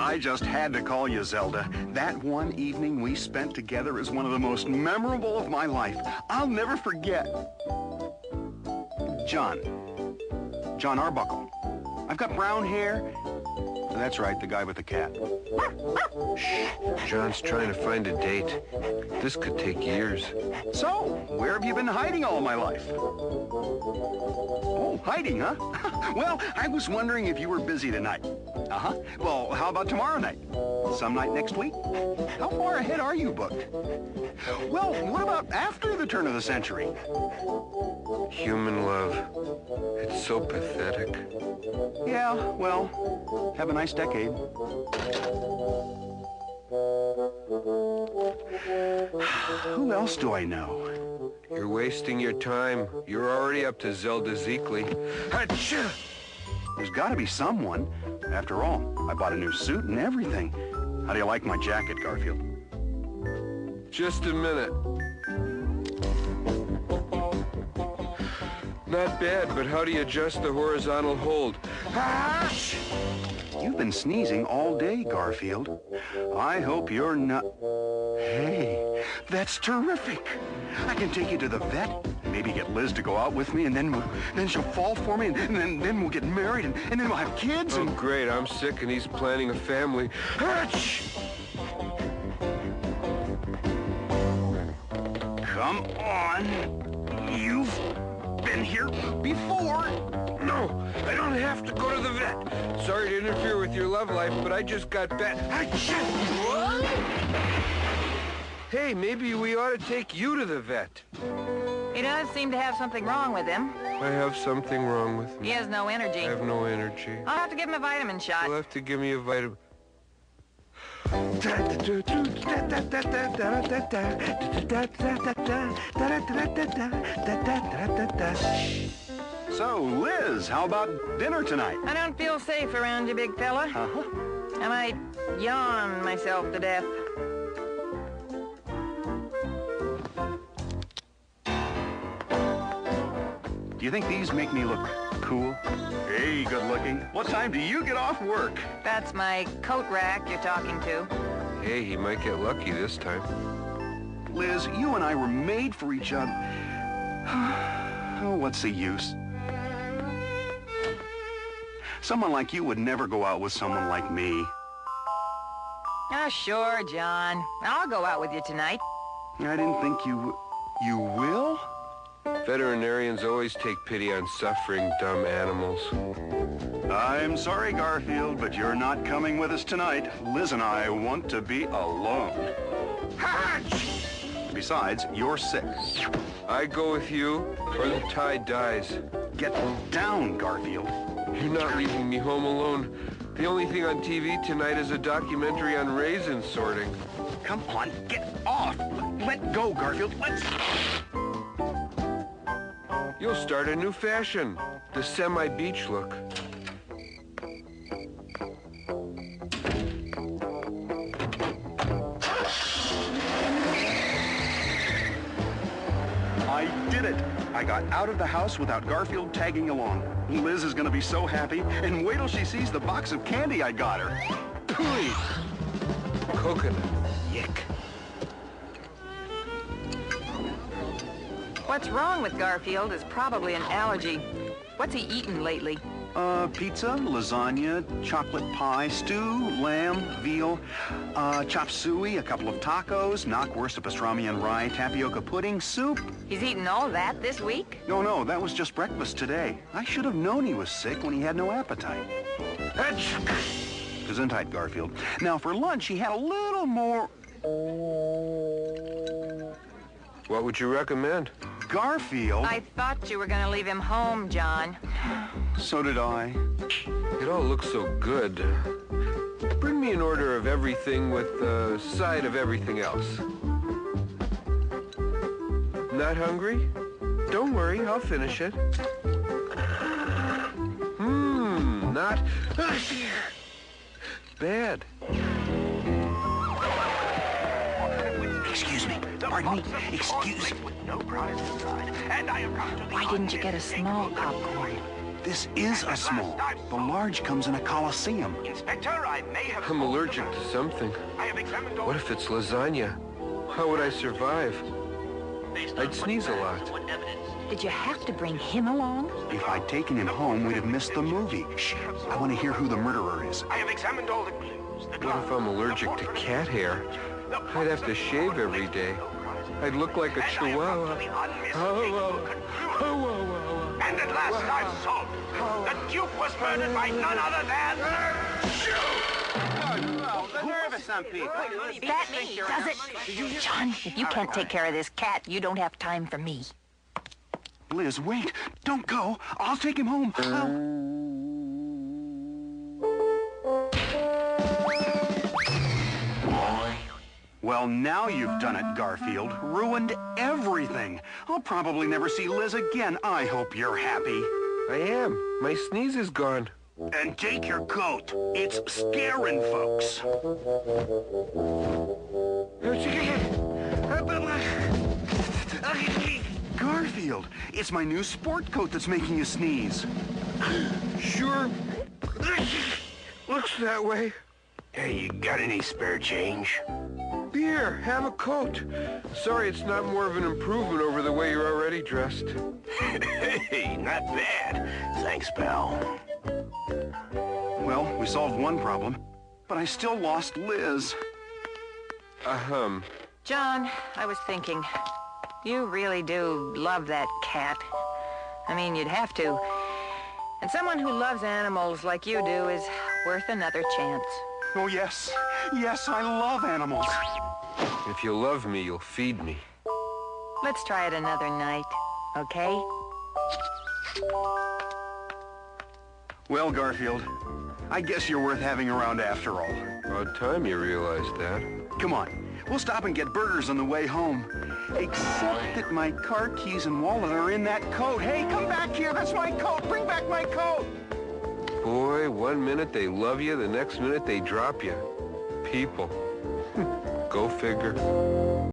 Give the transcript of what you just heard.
I just had to call you, Zelda. That one evening we spent together is one of the most memorable of my life. I'll never forget. John Arbuckle. I've got brown hair. That's right, the guy with the cat. Shh. John's trying to find a date. This could take years. So, where have you been hiding all my life? Oh, hiding, huh? Well, I was wondering if you were busy tonight. Uh-huh. Well, how about tomorrow night? Some night next week? How far ahead are you booked? Well, what about after the turn of the century? Human love. It's so pathetic. Yeah, well, have a nice decade. Who else do I know? You're wasting your time. You're already up to Zelda Zeekley. Achoo! There's got to be someone. After all, I bought a new suit and everything. How do you like my jacket, Garfield? Just a minute. Not bad, but how do you adjust the horizontal hold? Ah! You've been sneezing all day, Garfield. I hope you're not... Hey, that's terrific. I can take you to the vet, maybe get Liz to go out with me, and then she'll fall for me, and then we'll get married, and then we'll have kids, and... Oh, great, I'm sick, and he's planning a family. Achoo! Come on. You've been here before. No, I don't have to go to the vet. Sorry to interfere with your love life, but I just got back. What? Hey, maybe we ought to take you to the vet. He does seem to have something wrong with him. I have something wrong with me. He has no energy. I have no energy. I'll have to give him a vitamin shot. You'll have to give me a vitamin. So, Liz, how about dinner tonight? I don't feel safe around you, big fella. Uh-huh. I might yawn myself to death. Do you think these make me look cool? Hey, good looking. What time do you get off work? That's my coat rack you're talking to. Hey, he might get lucky this time. Liz, you and I were made for each other. Oh, what's the use? Someone like you would never go out with someone like me. Oh, sure, John. I'll go out with you tonight. I didn't think you will? Veterinarians always take pity on suffering, dumb animals. I'm sorry, Garfield, but you're not coming with us tonight. Liz and I want to be alone. Besides, you're sick. I go with you, or the tide dies. Get down, Garfield. You're not leaving me home alone. The only thing on TV tonight is a documentary on raisin sorting. Come on, get off. Let go, Garfield. Let's... You'll start a new fashion, the semi-beach look. I did it. I got out of the house without Garfield tagging along. Liz is going to be so happy, and wait till she sees the box of candy I got her. Pooey! Coconut. Yick. What's wrong with Garfield is probably an allergy. What's he eaten lately? Pizza, lasagna, chocolate pie, stew, lamb, veal, chop suey, a couple of tacos, knockwurst, pastrami and rye, tapioca pudding, soup. He's eaten all that this week? No, that was just breakfast today. I should have known he was sick when he had no appetite. Gesundheit, Garfield. Now, for lunch, he had a little more... What would you recommend? Garfield? I thought you were going to leave him home, John. So did I. It all looks so good. Bring me an order of everything with a side of everything else. Not hungry? Don't worry, I'll finish it. Not bad. Excuse me. Pardon me. Excuse me. Why didn't you get a small popcorn? This is a small. The large comes in a coliseum. Inspector, I may have... I'm allergic to something. I have examined all... What if it's lasagna? How would I survive? I'd sneeze a lot. Did you have to bring him along? If I'd taken him home, we'd have missed the movie. Shh, I want to hear who the murderer is. I have examined all the clues. What if I'm allergic to cat hair? I'd have to shave every day. I'd look like a chihuahua. And at last I've solved. The Duke was murdered by none other than... The nervous some people. That does it. John, if you can't take care of this cat, you don't have time for me. Liz, wait. Don't go. I'll take him home. Well, now you've done it, Garfield. Ruined everything. I'll probably never see Liz again. I hope you're happy. I am. My sneeze is gone. And take your coat. It's scaring folks. Garfield, it's my new sport coat that's making you sneeze. Sure. Looks that way. Hey, you got any spare change? Here, have a coat. Sorry, it's not more of an improvement over the way you're already dressed. Hey, not bad. Thanks, pal. Well, we solved one problem, but I still lost Liz. John, I was thinking, you really do love that cat. I mean, you'd have to. And someone who loves animals like you do is worth another chance. Oh, yes. Yes, I love animals. If you love me, you'll feed me. Let's try it another night, okay? Well, Garfield, I guess you're worth having around after all. About time you realized that. Come on, we'll stop and get burgers on the way home. Except that my car keys and wallet are in that coat. Hey, come back here, that's my coat. Bring back my coat. Boy, 1 minute they love you, the next minute they drop you. People. Go figure.